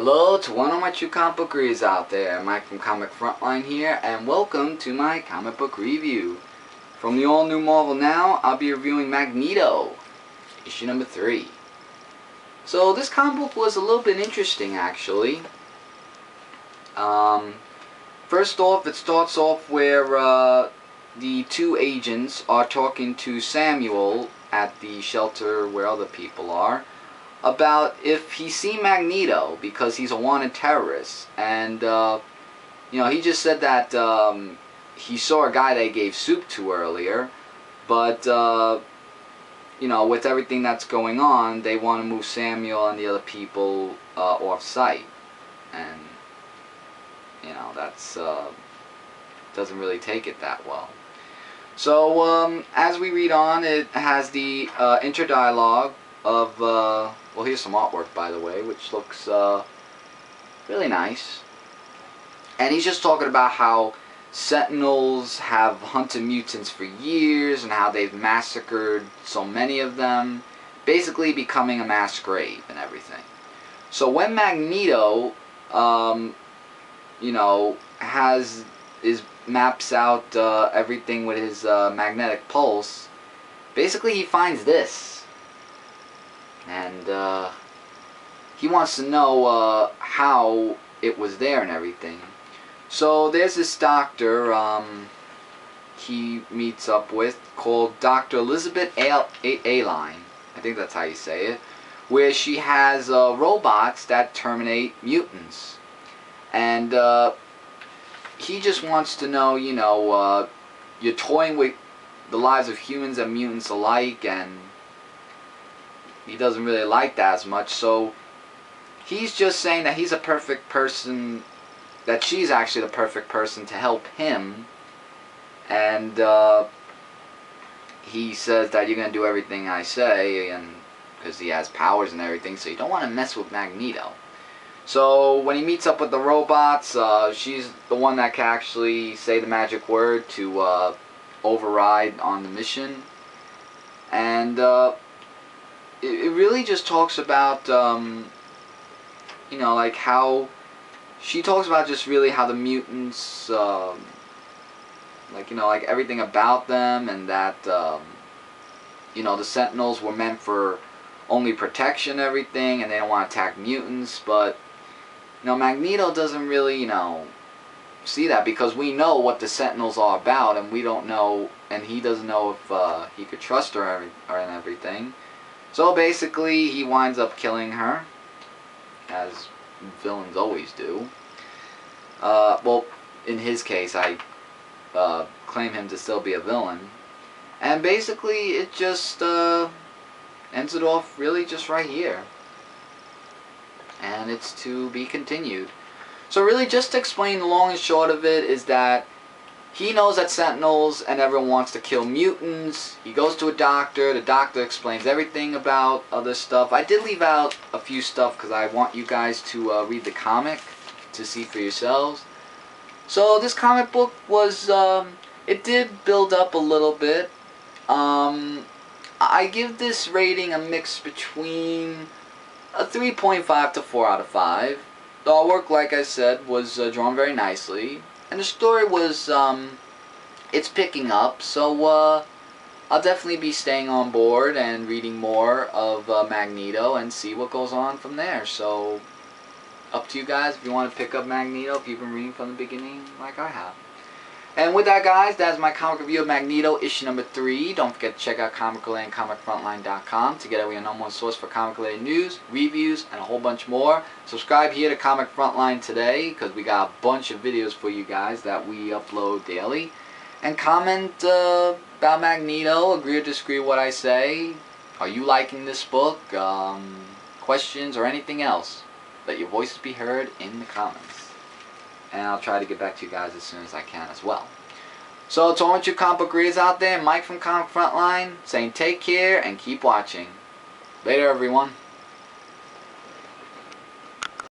Hello to one of my true comic book readers out there. Mike from Comic Frontline here, and welcome to my comic book review. From the all-new Marvel Now, I'll be reviewing Magneto, issue number 3. So this comic book was a little bit interesting, actually. First off, it starts off where the two agents are talking to Samuel at the shelter where other people are, about if he's seen Magneto, because he's a wanted terrorist. And he just said that he saw a guy they gave soup to earlier, but with everything that's going on, they want to move Samuel and the other people off site. And that's doesn't really take it that well. So as we read on, it has the interdialogue of well, here's some artwork, by the way, which looks really nice. And he's just talking about how Sentinels have hunted mutants for years and how they've massacred so many of them, basically becoming a mass grave and everything. So when Magneto maps out everything with his magnetic pulse, basically he finds this. And he wants to know how it was there and everything. So there's this doctor he meets up with called Dr. Elizabeth Aline. I think that's how you say it. Where she has robots that terminate mutants. And he just wants to know, you're toying with the lives of humans and mutants alike, and he doesn't really like that as much. So he's just saying that he's a perfect person, that she's actually the perfect person to help him. And he says that you're going to do everything I say, and because he has powers and everything, so you don't want to mess with Magneto. So when he meets up with the robots, she's the one that can actually say the magic word to override on the mission. And it really just talks about, like how she talks about just really how the mutants, like everything about them, and that, the Sentinels were meant for only protection and everything, and they don't want to attack mutants. But Magneto doesn't really, see that, because we know what the Sentinels are about, and we don't know, and he doesn't know if he could trust her and everything. So basically, he winds up killing her, as villains always do. Well, in his case, I claim him to still be a villain. And basically, it just ends it off really just right here. And it's to be continued. So really, just to explain the long and short of it, is that he knows that Sentinels and everyone wants to kill mutants. He goes to a doctor. The doctor explains everything about other stuff. I did leave out a few stuff because I want you guys to read the comic to see for yourselves. So this comic book was, it did build up a little bit. I give this rating a mix between a 3.5 to 4 out of 5. The artwork, like I said, was drawn very nicely. And the story was, it's picking up, so I'll definitely be staying on board and reading more of Magneto and see what goes on from there. So, up to you guys if you want to pick up Magneto, if you've been reading from the beginning like I have. And with that, guys, that's my comic review of Magneto, issue number 3. Don't forget to check out comic-related and comicfrontline.com to get your number one source for comic-related news, reviews, and a whole bunch more. Subscribe here to Comic Frontline today, because we got a bunch of videos for you guys that we upload daily. And comment about Magneto, agree or disagree with what I say. Are you liking this book? Questions or anything else? Let your voices be heard in the comments. And I'll try to get back to you guys as soon as I can as well. So to all you comic book readers out there, Mike from Comic Frontline saying take care and keep watching. Later, everyone.